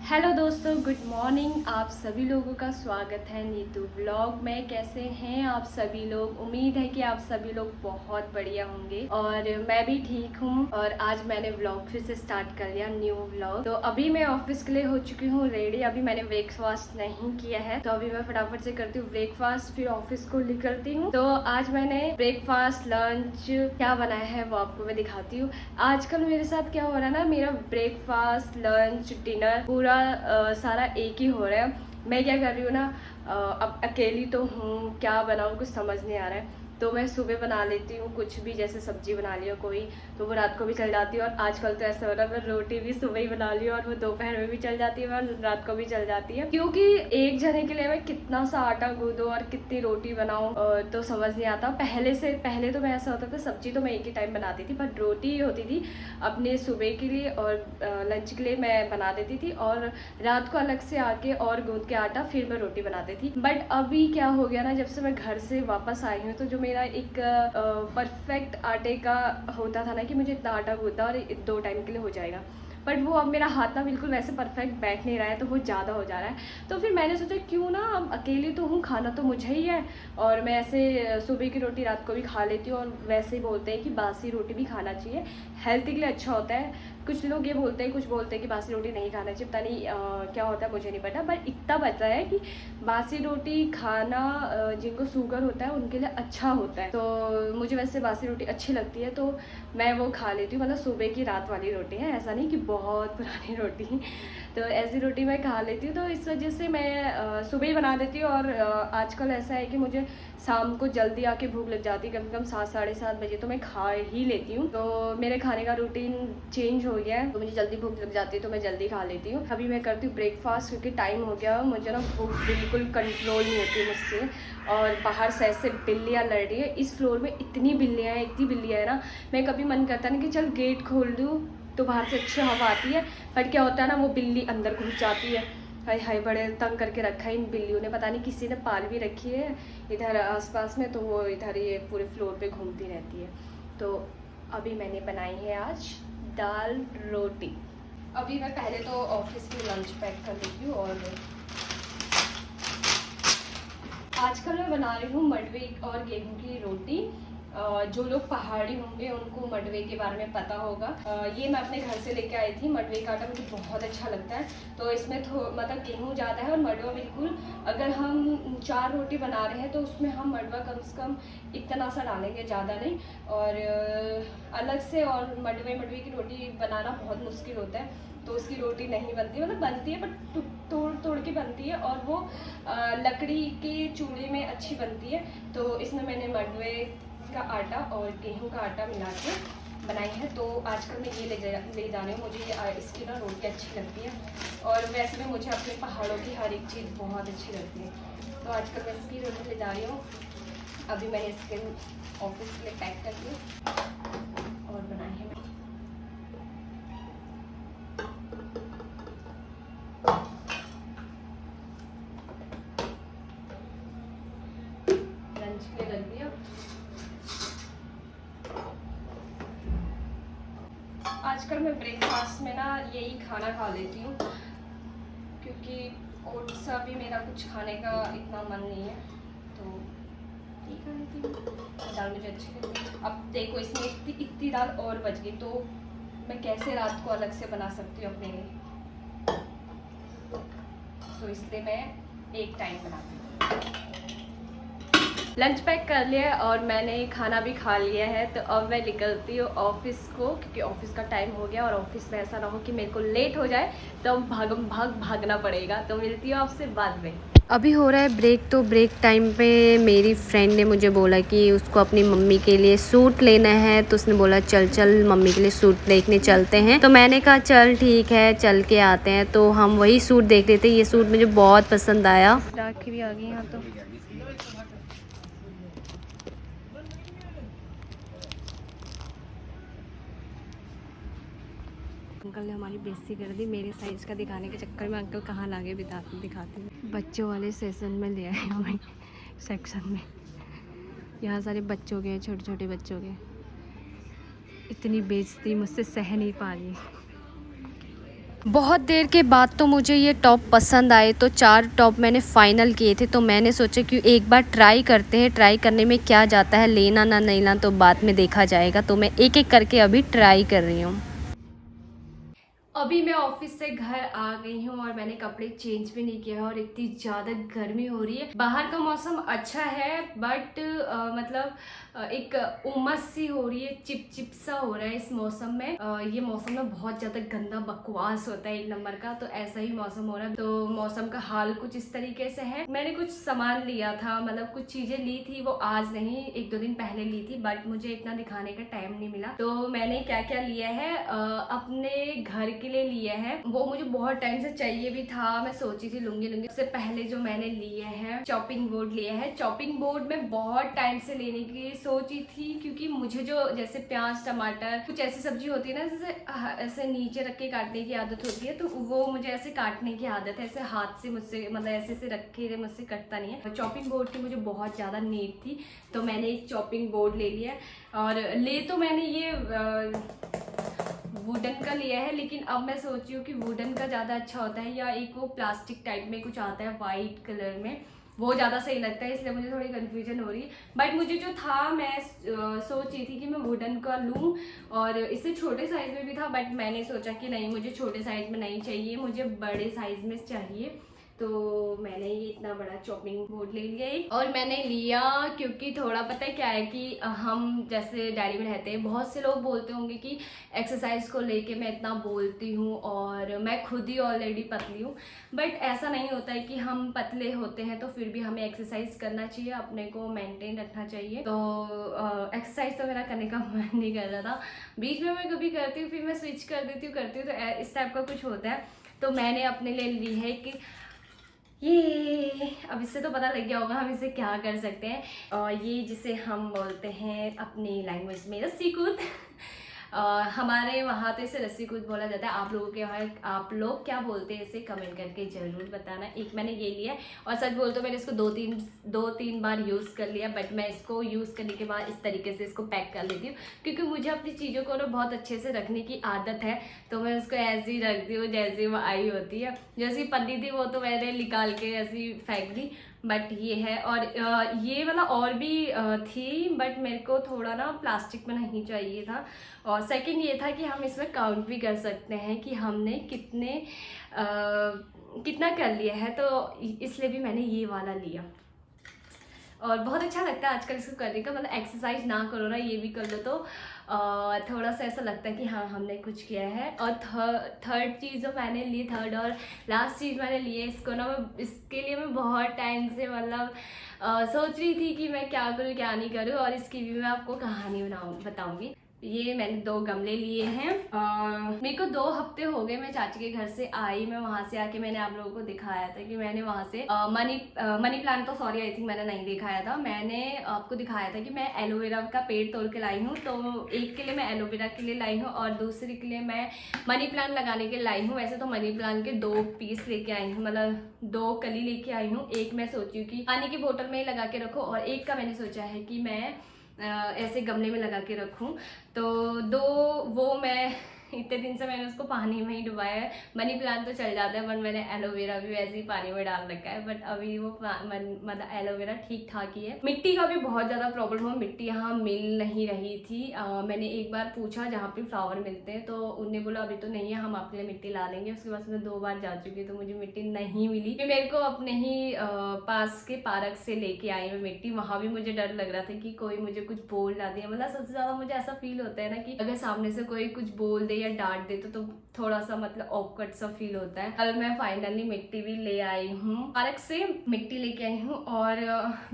Hello दोस्तों, good morning. आप सभी लोगों का स्वागत है नीतू व्लॉग में। कैसे हैं आप सभी लोग? उम्मीद है कि आप सभी लोग बहुत बढ़िया होंगे और मैं भी ठीक हूँ। और आज मैंने व्लॉग फिर से स्टार्ट कर लिया, न्यू व्लॉग। तो अभी मैं ऑफिस के लिए हो चुकी हूँ रेडी। अभी मैंने ब्रेकफास्ट नहीं किया है, तो अभी मैं फटाफट से करती हूँ ब्रेकफास्ट, फिर ऑफिस को निकलती हूँ। तो आज मैंने ब्रेकफास्ट लंच क्या बनाया है वो आपको मैं दिखाती हूँ। आजकल मेरे साथ क्या हो रहा है ना, मेरा ब्रेकफास्ट लंच डिनर पूरा सारा एक ही हो रहा है। मैं क्या कर रही हूँ ना, अब अकेली तो हूँ, क्या बनाऊँ कुछ समझ नहीं आ रहा है। तो मैं सुबह बना लेती हूँ कुछ भी, जैसे सब्जी बना लिया कोई, तो वो रात को भी चल जाती है। और आजकल तो ऐसा हो रहा है मैं रोटी भी सुबह ही बना ली और वो दोपहर में भी चल जाती है और रात को भी चल जाती है। क्योंकि एक जने के लिए मैं कितना सा आटा गूंदूं और कितनी रोटी बनाऊँ तो समझ नहीं आता। पहले तो मैं ऐसा होता था, सब्जी तो मैं एक ही टाइम बनाती थी, बट रोटी होती थी अपने सुबह के लिए और लंच के लिए मैं बना देती थी, और रात को अलग से आके और गूंद के आटा फिर मैं रोटी बनाती थी। बट अभी क्या हो गया ना, जब से मैं घर से वापस आई हूँ, तो जो मेरा एक परफेक्ट आटे का होता था ना कि मुझे इतना आटा गूंदना और 2 टाइम के लिए हो जाएगा, बट वो अब मेरा हाथ ना बिल्कुल वैसे परफेक्ट बैठ नहीं रहा है, तो वो ज़्यादा हो जा रहा है। तो फिर मैंने सोचा क्यों ना, अब अकेली तो हूँ, खाना तो मुझे ही है, और मैं ऐसे सुबह की रोटी रात को भी खा लेती हूँ। और वैसे ही बोलते हैं कि बासी रोटी भी खाना चाहिए, हेल्थ के लिए अच्छा होता है। कुछ लोग ये बोलते हैं, कुछ बोलते हैं कि बासी रोटी नहीं खाना चाहिए, पता नहीं क्या होता है, मुझे नहीं पता। बट इतना पता है कि बासी रोटी खाना जिनको शुगर होता है उनके लिए अच्छा होता है। तो मुझे वैसे बासी रोटी अच्छी लगती है, तो मैं वो खा लेती हूँ। मतलब सुबह की रात वाली रोटी है, ऐसा नहीं कि बहुत पुरानी रोटी। तो ऐसी रोटी मैं खा लेती हूँ, तो इस वजह से मैं सुबह ही बना देती हूँ। और आजकल ऐसा है कि मुझे शाम को जल्दी आके भूख लग जाती है, कम से कम 7 साढ़े 7 बजे तो मैं खा ही लेती हूँ। तो मेरे खाने का रूटीन चेंज हो गया है, तो मुझे जल्दी भूख लग जाती है तो मैं जल्दी खा लेती हूँ। अभी मैं करती हूँ ब्रेकफास्ट, क्योंकि टाइम हो गया, मुझे ना भूख बिल्कुल कंट्रोल नहीं होती मुझसे। और बाहर से ऐसे बिल्लियाँ लड़ रही है, इस फ्लोर में इतनी बिल्लियाँ है ना, मैं कभी मन करता नहीं कि चल गेट खोल दूँ तो बाहर से अच्छी हवा आती है, बट क्या होता है ना, वो बिल्ली अंदर घुस जाती है। हाय हाय, बड़े तंग करके रखा है इन बिल्लियों ने, पता नहीं किसी ने पाल भी रखी है इधर आसपास में, तो वो इधर ये पूरे फ्लोर पे घूमती रहती है। तो अभी मैंने बनाई है आज दाल रोटी। अभी मैं पहले तो ऑफिस की लंच पैक कर लेती हूँ। और आजकल मैं बना रही हूँ मडवे और गेहूं की रोटी। जो लोग पहाड़ी होंगे उनको मडवे के बारे में पता होगा। ये मैं अपने घर से लेके आई थी। मडवे का आटा मुझे बहुत अच्छा लगता है, तो इसमें मतलब गेहूं ज़्यादा है और मडवा बिल्कुल, अगर हम 4 रोटी बना रहे हैं तो उसमें हम मडवा कम से कम इतना सा डालेंगे, ज़्यादा नहीं। और अलग से और मडवे की रोटी बनाना बहुत मुश्किल होता है, तो उसकी रोटी नहीं बनती, मतलब बनती है बट तोड़ तोड़ के बनती है, और वो लकड़ी के चूल्हे में अच्छी बनती है। तो इसमें मैंने मडवे का आटा और गेहूं का आटा मिला के बनाई है। तो आजकल मैं ये ले जा रही हूँ, मुझे इसकी ना रोटी अच्छी लगती है, और वैसे भी मुझे अपने पहाड़ों की हर एक चीज़ बहुत अच्छी लगती है। तो आजकल मैं इसकी रोटी ले जा रही हूँ। अभी मैंने इसके ऑफिस के लिए पैक करके और बनाई है। लंच के लिए रख दिया। आजकल मैं ब्रेकफास्ट में ना यही खाना खा लेती हूँ, क्योंकि ओट्स सा भी मेरा कुछ खाने का इतना मन नहीं है, तो यही खा लेती हूँ। दाल मुझे अच्छी लगती है। अब देखो इसमें इतनी दाल और बच गई, तो मैं कैसे रात को अलग से बना सकती हूँ अपने लिए, तो इसलिए मैं एक टाइम बनाती हूँ। लंच पैक कर लिया है और मैंने खाना भी खा लिया है, तो अब मैं निकलती हूँ ऑफिस को, क्योंकि ऑफिस का टाइम हो गया और ऑफिस में ऐसा ना हो कि मेरे को लेट हो जाए, तो भागना पड़ेगा। तो मिलती हूँ आपसे बाद में। अभी हो रहा है ब्रेक। तो ब्रेक टाइम पे मेरी फ्रेंड ने मुझे बोला कि उसको अपनी मम्मी के लिए सूट लेना है, तो उसने बोला चल चल मम्मी के लिए सूट देखने चलते हैं। तो मैंने कहा चल ठीक है, चल के आते हैं। तो हम वही सूट देख रहे थे, ये सूट मुझे बहुत पसंद आया। राखी भी आ गई यहाँ तो। अंकल ने हमारी बेइज्जती कर दी, मेरे साइज़ का दिखाने के चक्कर में अंकल कहाँ लागे दिखाते हैं। बच्चों वाले सेशन में ले आए हमें, सेक्शन में। यहाँ सारे बच्चों के, छोटे छोटे बच्चों के। इतनी बेइज्जती मुझसे सह नहीं पा रही। बहुत देर के बाद तो मुझे ये टॉप पसंद आए, तो 4 टॉप मैंने फ़ाइनल किए थे। तो मैंने सोचा कि एक बार ट्राई करते हैं, ट्राई करने में क्या जाता है, लेना ना नहीं लेना तो बाद में देखा जाएगा। तो मैं एक एक करके अभी ट्राई कर रही हूँ। अभी मैं ऑफिस से घर आ गई हूँ और मैंने कपड़े चेंज भी नहीं किया है और इतनी ज़्यादा गर्मी हो रही है। बाहर का मौसम अच्छा है बट मतलब एक उमस सी हो रही है, चिप चिप सा हो रहा है इस मौसम में। ये मौसम में बहुत ज़्यादा गंदा बकवास होता है एक नंबर का, तो ऐसा ही मौसम हो रहा है। तो मौसम का हाल कुछ इस तरीके से है। मैंने कुछ सामान लिया था, मतलब कुछ चीज़ें ली थी, वो आज नहीं 1-2 दिन पहले ली थी, बट मुझे इतना दिखाने का टाइम नहीं मिला। तो मैंने क्या क्या लिया है अपने घर के लिए लिया है, वो मुझे बहुत टाइम से चाहिए भी था। मैं सोची थी लूंगी। उससे पहले जो मैंने लिए है, चॉपिंग बोर्ड लिया है। चॉपिंग बोर्ड में बहुत टाइम से लेने की सोची थी, क्योंकि मुझे जो जैसे प्याज टमाटर कुछ ऐसी सब्जी होती है ना, जैसे ऐसे नीचे रख के काटने की आदत होती है, तो वो मुझे ऐसे काटने की आदत है। ऐसे हाथ से मुझसे मतलब ऐसे रखे मुझसे कटता नहीं है। चॉपिंग बोर्ड की मुझे बहुत ज़्यादा नीड थी, तो मैंने एक चॉपिंग बोर्ड ले लिया। और ले तो मैंने ये वुडन का लिया है, लेकिन अब मैं सोच रही हूँ कि वुडन का ज़्यादा अच्छा होता है या एक वो प्लास्टिक टाइप में कुछ आता है वाइट कलर में, वो ज़्यादा सही लगता है। इसलिए मुझे थोड़ी कन्फ्यूजन हो रही है। बट मुझे जो था, मैं सोच रही थी कि मैं वुडन का लूँ और इससे छोटे साइज़ में भी था, बट मैंने सोचा कि नहीं, मुझे छोटे साइज़ में नहीं चाहिए, मुझे बड़े साइज़ में चाहिए। तो मैंने ये इतना बड़ा चॉपिंग बोर्ड ले लिया एक। और मैंने लिया क्योंकि थोड़ा पता है क्या है कि हम जैसे दिल्ली में रहते हैं, बहुत से लोग बोलते होंगे कि एक्सरसाइज को लेके मैं इतना बोलती हूँ और मैं खुद ही ऑलरेडी पतली हूँ। बट ऐसा नहीं होता है कि हम पतले होते हैं तो फिर भी हमें एक्सरसाइज करना चाहिए, अपने को मेंटेन रखना चाहिए। तो एक्सरसाइज तो मेरा करने का मन नहीं कर रहा था। बीच में मैं कभी करती हूँ, फिर मैं स्विच कर देती हूँ तो इस टाइप का कुछ होता है। तो मैंने अपने लिए ली है कि ये, अब इससे तो पता लग गया होगा हम इसे क्या कर सकते हैं। और ये जिसे हम बोलते हैं अपनी लैंग्वेज में रस्सी कूद। हमारे वहाँ तो इसे रस्सी कूद बोला जाता है। आप लोगों के वहाँ आप लोग क्या बोलते हैं इसे कमेंट करके ज़रूर बताना। एक मैंने ये लिया है और सच बोल तो मैंने इसको दो तीन बार यूज़ कर लिया, बट मैं इसको यूज़ करने के बाद इस तरीके से इसको पैक कर लेती हूँ, क्योंकि मुझे अपनी चीज़ों को ना बहुत अच्छे से रखने की आदत है। तो मैं उसको ऐसे ही रखती हूँ जैसे वो आई होती है। जैसी पन्नी थी वो तो मैंने निकाल के ऐसी फेंक दी, बट ये है। और ये वाला और भी थी, बट मेरे को थोड़ा ना प्लास्टिक में नहीं चाहिए था। और सेकंड ये था कि हम इसमें काउंट भी कर सकते हैं कि हमने कितना कर लिया है, तो इसलिए भी मैंने ये वाला लिया। और बहुत अच्छा लगता है आजकल इसको करने का, मतलब एक्सरसाइज ना करो ना, ये भी कर लो तो थोड़ा सा ऐसा लगता है कि हाँ हमने कुछ किया है। और थर्ड चीज़ जो मैंने ली, थर्ड और लास्ट चीज़ मैंने ली है, इसको ना मैं इसके लिए मैं बहुत टाइम से मतलब सोच रही थी कि मैं क्या करूँ क्या नहीं करूँ, और इसकी भी मैं आपको कहानी बताऊँगी। ये मैंने 2 गमले लिए हैं। मेरे को 2 हफ्ते हो गए मैं चाची के घर से आई। मैं वहाँ से आके मैंने आप लोगों को दिखाया था कि मैंने वहाँ से मनी प्लांट तो सॉरी आई थिंक मैंने नहीं दिखाया था। मैंने आपको दिखाया था कि मैं एलोवेरा का पेड़ तोड़ के लाई हूँ। तो एक के लिए मैं एलोवेरा के लिए लाई हूँ और दूसरे के लिए मैं मनी प्लांट लगाने के लिए लाई हूँ। वैसे तो मनी प्लांट के 2 पीस लेके आई हूँ, मतलब 2 कली लेके आई हूँ। एक मैं सोची हूँ कि पानी की बोतल में ही लगा के रखो, और एक का मैंने सोचा है कि मैं ऐसे गमले में लगा के रखूं। तो 2 वो मैं इतने दिन से मैंने उसको पानी में ही डुबाया है। मनी प्लांट तो चल जाता है, बट मैंने एलोवेरा भी वैसे ही पानी में डाल रखा है, बट अभी वो मतलब एलोवेरा ठीक ठाक ही है। मिट्टी का भी बहुत ज़्यादा प्रॉब्लम हो, मिट्टी यहाँ मिल नहीं रही थी। मैंने एक बार पूछा जहाँ पे फ्लावर मिलते हैं, तो उनने बोला अभी तो नहीं है, हम आपके लिए मिट्टी ला देंगे। उसके बाद मैं 2 बार जा चुकी, तो मुझे मिट्टी नहीं मिली। फिर मेरे को अपने ही पास के पार्क से लेके आई मैं मिट्टी। वहाँ भी मुझे डर लग रहा था कि कोई मुझे कुछ बोल ना दे। मतलब सबसे ज़्यादा मुझे ऐसा फील होता है ना कि अगर सामने से कोई कुछ बोल दे या डांट दे तो थोड़ा सा मतलब ऑकवर्ड सा फील होता है। कल मैं फाइनली मिट्टी भी ले आई हूँ, पार्क से मिट्टी लेके आई हूँ। और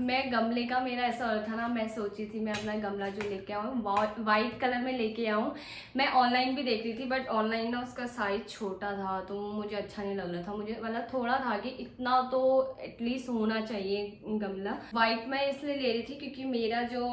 मैं गमले का मेरा ऐसा हो रहा था ना, मैं सोची थी मैं अपना गमला जो लेके आऊँ वाइट कलर में लेके आऊँ। मैं ऑनलाइन भी देख रही थी, बट ऑनलाइन ना उसका साइज छोटा था, तो मुझे अच्छा नहीं लग रहा था। मुझे मतलब थोड़ा था कि इतना तो एटलीस्ट होना चाहिए गमला। वाइट मैं इसलिए ले रही थी क्योंकि मेरा जो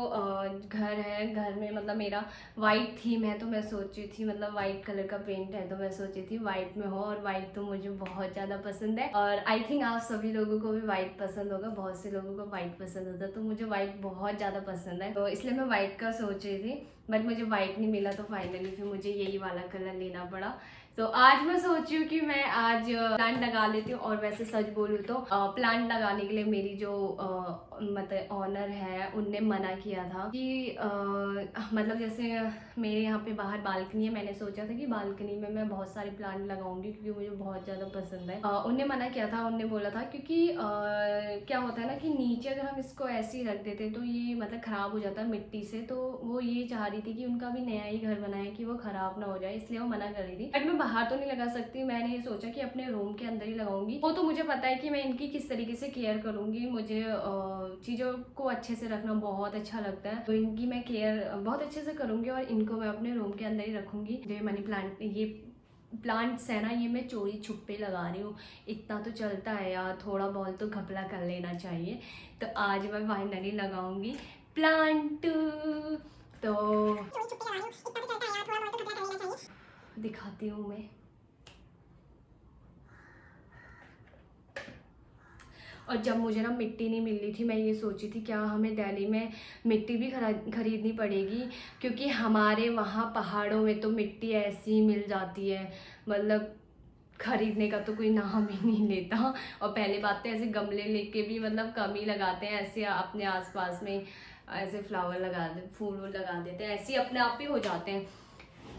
घर है, घर में मतलब मेरा वाइट थीम है, तो मैं सोची थी मतलब वाइट कलर का पेंट है, तो मैं सोची थी वाइट में हो। और वाइट तो मुझे बहुत ज़्यादा पसंद है, और आई थिंक आप सभी लोगों को भी वाइट पसंद होगा। बहुत से लोगों को वाइट पसंद होता है, तो मुझे वाइट बहुत ज़्यादा पसंद है, तो इसलिए मैं वाइट का सोच रही थी, बट मुझे वाइट नहीं मिला। तो फाइनली फिर मुझे यही वाला कलर लेना पड़ा, तो आज मैं सोच रही हूँ कि मैं आज प्लांट लगा लेती हूँ। और वैसे सच बोलूँ तो प्लांट लगाने के लिए मेरी जो मतलब ऑनर है उनने मना किया था कि मतलब जैसे मेरे यहाँ पे बाहर बालकनी है, मैंने सोचा था कि बालकनी में मैं बहुत सारे प्लांट लगाऊंगी क्योंकि मुझे बहुत ज़्यादा पसंद है। उनने मना किया था, उनने बोला था क्योंकि क्या होता है ना कि नीचे अगर हम इसको ऐसे ही रख देते तो ये मतलब ख़राब हो जाता है मिट्टी से। तो वो ये चाह रही थी कि उनका भी नया ही घर बना है कि वो ख़राब ना हो जाए, इसलिए वो मना कर रही थी। बट मैं बाहर तो नहीं लगा सकती, मैंने ये सोचा कि अपने रूम के अंदर ही लगाऊंगी। वो तो मुझे पता है कि मैं इनकी किस तरीके से केयर करूंगी, मुझे चीज़ों को अच्छे से रखना बहुत अच्छा लगता है, तो इनकी मैं केयर बहुत अच्छे से करूंगी और इनको मैं अपने रूम के अंदर ही रखूंगी। जो मनी प्लांट, ये प्लांट्स है ना, ये मैं चोरी छुपे लगा रही हूँ। इतना तो चलता है यार, थोड़ा बहुत तो घपला कर लेना चाहिए। तो आज मैं फाइनली लगाऊंगी प्लांट। तो दिखाती हूँ मैं। और जब मुझे ना मिट्टी नहीं मिल रही थी, मैं ये सोची थी क्या हमें दिल्ली में मिट्टी भी खरीदनी पड़ेगी, क्योंकि हमारे वहाँ पहाड़ों में तो मिट्टी ऐसी मिल जाती है, मतलब खरीदने का तो कोई नाम ही नहीं लेता। और पहले बात तो ऐसे गमले लेके भी मतलब कम ही लगाते हैं, ऐसे अपने आसपास में ऐसे फ्लावर लगा दे, फूल वूल लगा देते हैं, ऐसे ही अपने आप ही हो जाते हैं।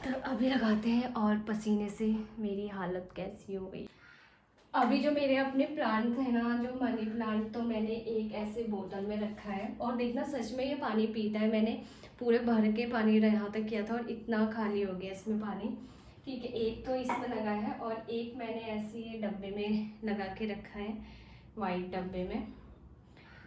तो अभी लगाते हैं। और पसीने से मेरी हालत कैसी हो गई। अभी जो मेरे अपने प्लांट है ना, जो मनी प्लांट, तो मैंने एक ऐसे बोतल में रखा है। और देखना सच में ये पानी पीता है, मैंने पूरे भर के पानी यहाँ तक किया था और इतना खाली हो गया इसमें पानी। ठीक है, एक तो इसमें लगा है और एक मैंने ऐसे ये डब्बे में लगा के रखा है, वाइट डब्बे में।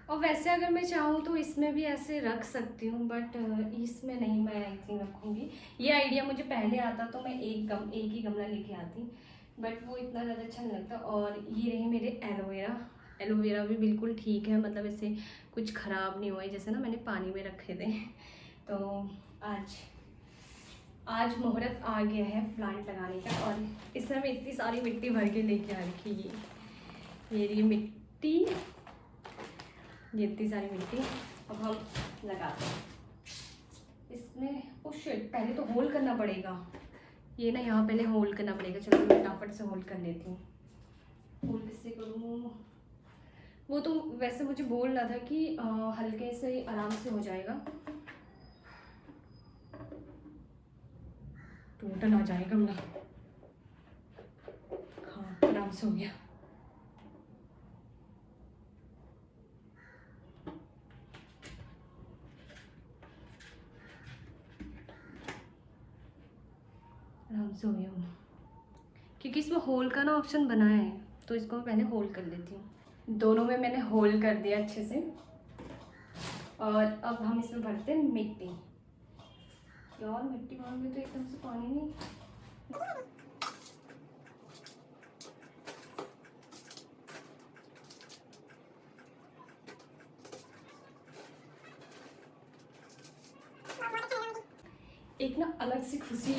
और वैसे अगर मैं चाहूँ तो इसमें भी ऐसे रख सकती हूँ, बट इसमें नहीं, मैं ऐसे ही रखूँगी। ये आइडिया मुझे पहले आता तो मैं एक ही गमला लेके आती, बट वो इतना ज़्यादा अच्छा नहीं लगता। और ये रही मेरे एलोवेरा। एलोवेरा भी बिल्कुल ठीक है, मतलब ऐसे कुछ ख़राब नहीं हुआ है, जैसे ना मैंने पानी में रखे थे। तो आज मुहूर्त आ गया है प्लांट लगाने का। और इसमें मैं इतनी सारी मिट्टी भर के लेके आ रखी है, मेरी मिट्टी, ये इतनी सारी मिट्टी। अब हम लगाते हैं इसमें। ओ शिट, पहले तो होल करना पड़ेगा ये ना, यहाँ पहले होल करना पड़ेगा। चलो मैं फटाफट से होल कर लेती हूँ। होल किससे करूँ? वो तो वैसे मुझे बोल रहा था कि हल्के से आराम से हो जाएगा, टोटल आ जाएगा मेरा। हाँ, आराम से हो गया। आराम से हो गया, क्योंकि इसमें होल का ना ऑप्शन बना है, तो इसको मैं पहले होल कर लेती हूँ। दोनों में मैंने होल कर दिया अच्छे से। और अब हम इसमें भरते हैं मिट्टी। यार मिट्टी भरने तो एकदम से पानी नहीं। एक ना अलग सी खुशी,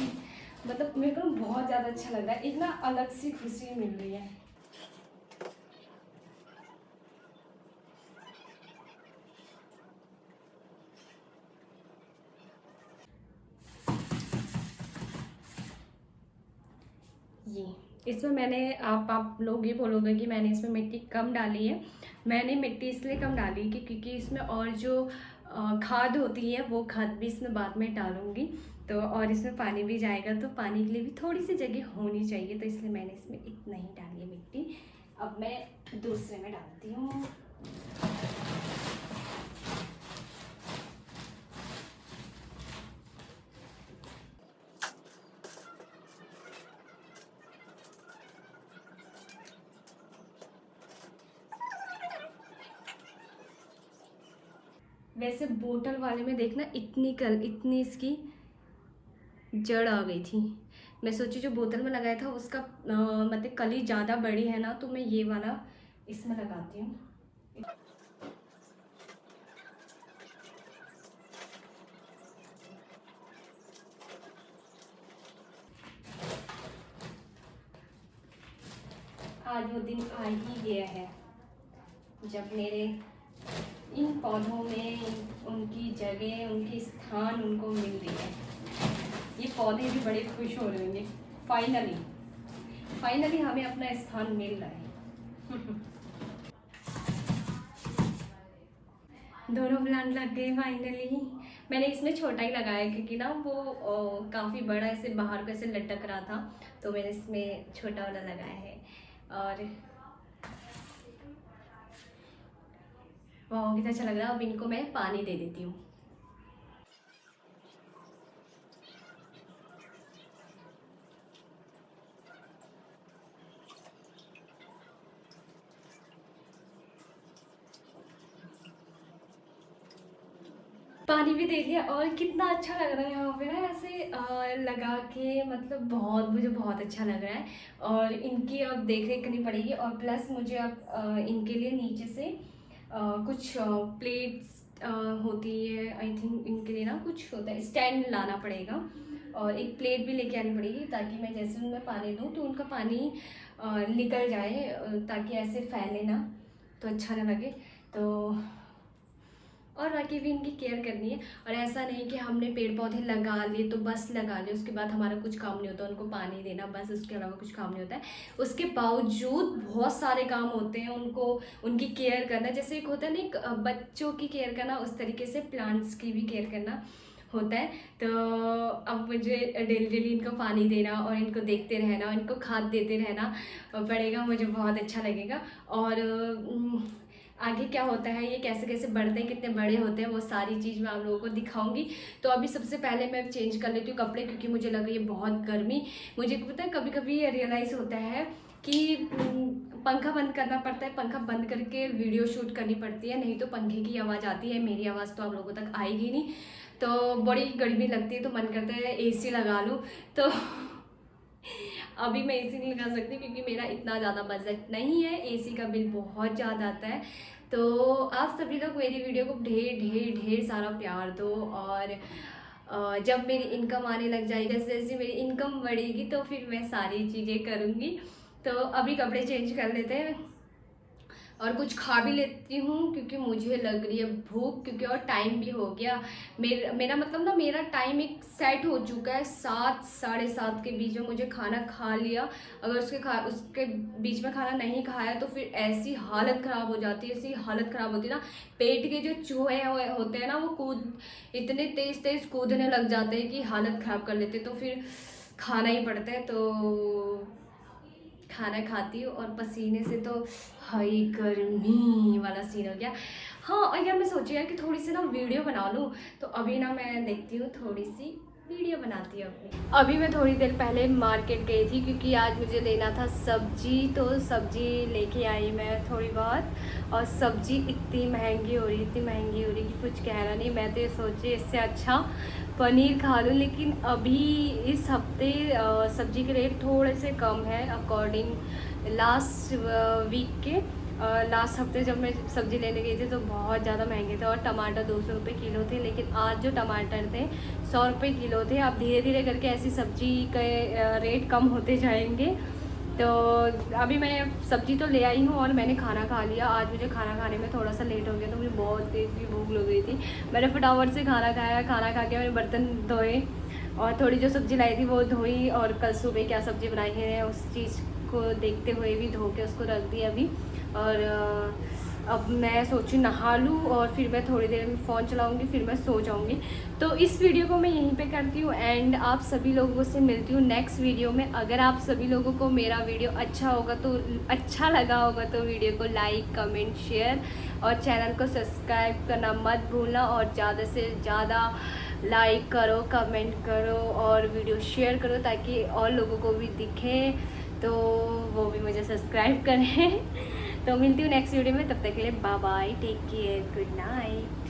मतलब मेरे को बहुत ज़्यादा अच्छा लग रहा है, एक ना अलग सी खुशी मिल रही है। ये इसमें मैंने, आप लोग ये बोलोगे कि मैंने इसमें मिट्टी कम डाली है। मैंने मिट्टी इसलिए कम डाली कि क्योंकि इसमें और जो खाद होती है वो खाद भी इसमें बाद में डालूंगी, तो और इसमें पानी भी जाएगा, तो पानी के लिए भी थोड़ी सी जगह होनी चाहिए, तो इसलिए मैंने इसमें इतना ही डाली है मिट्टी। अब मैं दूसरे में डालती हूँ। वैसे बोतल वाले में देखना इतनी इसकी जड़ आ गई थी। मैं सोची जो बोतल में लगाया था उसका मतलब कली ज़्यादा बड़ी है ना, तो मैं ये वाला इसमें लगाती हूँ। आज वो दिन आ ही गया है जब मेरे इन पौधों में उनकी जगह, उनकी स्थान उनको मिल रही है। ये पौधे भी बड़े खुश हो रहे होंगे फाइनली। फाइनली हमें अपना स्थान मिल रहा है। दोनों प्लांट लग गए फाइनली। मैंने इसमें छोटा ही लगाया क्योंकि ना वो काफ़ी बड़ा ऐसे बाहर को ऐसे लटक रहा था, तो मैंने इसमें छोटा वाला लगाया है। और वाह कितना अच्छा लग रहा है। अब इनको मैं पानी दे देती हूँ। पानी भी दे दिया और कितना अच्छा लग रहा है यहाँ पे ना ऐसे लगा के, मतलब बहुत मुझे बहुत अच्छा लग रहा है। और इनकी अब देख रेख करनी पड़ेगी और प्लस मुझे अब इनके लिए नीचे से कुछ प्लेट्स होती है, आई थिंक इनके लिए ना कुछ होता है, स्टैंड लाना पड़ेगा और एक प्लेट भी लेके आनी पड़ेगी ताकि मैं जैसे उनमें पानी दूँ तो उनका पानी निकल जाए, ताकि ऐसे फैले ना तो अच्छा ना लगे। तो और बाकी भी इनकी केयर करनी है। और ऐसा नहीं कि हमने पेड़ पौधे लगा लिए तो बस लगा लिए, उसके बाद हमारा कुछ काम नहीं होता, उनको पानी देना बस, उसके अलावा कुछ काम नहीं होता है। उसके बावजूद बहुत सारे काम होते हैं, उनको उनकी केयर करना। जैसे एक होता है ना एक बच्चों की केयर करना, उस तरीके से प्लांट्स की भी केयर करना होता है। तो अब मुझे डेली डेली इनको पानी देना और इनको देखते रहना, इनको खाद देते रहना पड़ेगा, मुझे बहुत अच्छा लगेगा। और आगे क्या होता है, ये कैसे कैसे बढ़ते हैं, कितने बड़े होते हैं, वो सारी चीज़ मैं आप लोगों को दिखाऊंगी। तो अभी सबसे पहले मैं चेंज कर लेती हूँ कपड़े, क्योंकि मुझे लग रही है बहुत गर्मी। मुझे पता है कभी कभी ये रियलाइज़ होता है कि पंखा बंद करना पड़ता है, पंखा बंद करके वीडियो शूट करनी पड़ती है, नहीं तो पंखे की आवाज़ आती है, मेरी आवाज़ तो आप लोगों तक आएगी नहीं। तो बड़ी गर्मी लगती है तो मन करता है AC लगा लूँ। तो अभी मैं AC नहीं लगा सकती क्योंकि मेरा इतना ज़्यादा बजट नहीं है, AC का बिल बहुत ज़्यादा आता है। तो आप सभी लोग मेरी वीडियो को ढेर ढेर ढेर सारा प्यार दो। और जब मेरी इनकम आने लग जाएगी, जैसे जैसे मेरी इनकम बढ़ेगी तो फिर मैं सारी चीज़ें करूँगी। तो अभी कपड़े चेंज कर लेते हैं और कुछ खा भी लेती हूँ क्योंकि मुझे लग रही है भूख, क्योंकि और टाइम भी हो गया। मेरा मतलब ना मेरा टाइम एक सेट हो चुका है, 7 साढ़े 7 के बीच में मुझे खाना खा लिया। अगर उसके बीच में खाना नहीं खाया तो फिर ऐसी हालत ख़राब हो जाती है, ऐसी हालत ख़राब होती है ना, पेट के जो चूहे होते हैं ना वो इतने तेज़ तेज़ कूदने लग जाते हैं कि हालत ख़राब कर लेते, तो फिर खाना ही पड़ता है। तो खाना खाती हूँ और पसीने से तो हाई गर्मी वाला सीन हो गया। हाँ, और यार मैं सोची यार कि थोड़ी सी ना वीडियो बना लूँ, तो अभी ना मैं देखती हूँ थोड़ी सी वीडियो बनाती हूँ अपनी। अभी मैं थोड़ी देर पहले मार्केट गई थी क्योंकि आज मुझे लेना था सब्जी, तो सब्जी लेके आई मैं थोड़ी बहुत। और सब्जी इतनी महंगी हो रही कि कुछ कहना नहीं। मैं तो ये सोची इससे अच्छा पनीर खा लूँ, लेकिन अभी इस हफ्ते सब्जी के रेट थोड़े से कम है अकॉर्डिंग लास्ट वीक के। लास्ट हफ्ते जब मैं सब्ज़ी लेने गई थी तो बहुत ज़्यादा महंगे थे और टमाटर 200 रुपये किलो थे, लेकिन आज जो टमाटर थे 100 रुपये किलो थे। अब धीरे धीरे करके ऐसी सब्ज़ी के रेट कम होते जाएंगे। तो अभी मैं सब्ज़ी तो ले आई हूँ और मैंने खाना खा लिया। आज मुझे खाना खाने में थोड़ा सा लेट हो गया, तो मुझे बहुत तेज़ की भूख लग गई थी। मैंने फटाफट से खाना खाया, खाना खा के मैंने बर्तन धोए और थोड़ी जो सब्ज़ी लाई थी वो धोई, और कल सुबह क्या सब्ज़ी बनाई है उस चीज़ को देखते हुए भी धो के उसको रख दिया अभी। और अब मैं सोची नहा लूँ और फिर मैं थोड़ी देर में फ़ोन चलाऊँगी, फिर मैं सो जाऊँगी। तो इस वीडियो को मैं यहीं पे करती हूँ एंड आप सभी लोगों से मिलती हूँ नेक्स्ट वीडियो में। अगर आप सभी लोगों को मेरा वीडियो अच्छा लगा होगा तो वीडियो को लाइक कमेंट शेयर और चैनल को सब्सक्राइब करना मत भूलना। और ज़्यादा से ज़्यादा लाइक करो, कमेंट करो और वीडियो शेयर करो ताकि और लोगों को भी दिखे, तो वो भी मुझे सब्सक्राइब करें। तो मिलती हूँ नेक्स्ट वीडियो में, तब तक के लिए bye bye, take care, good night.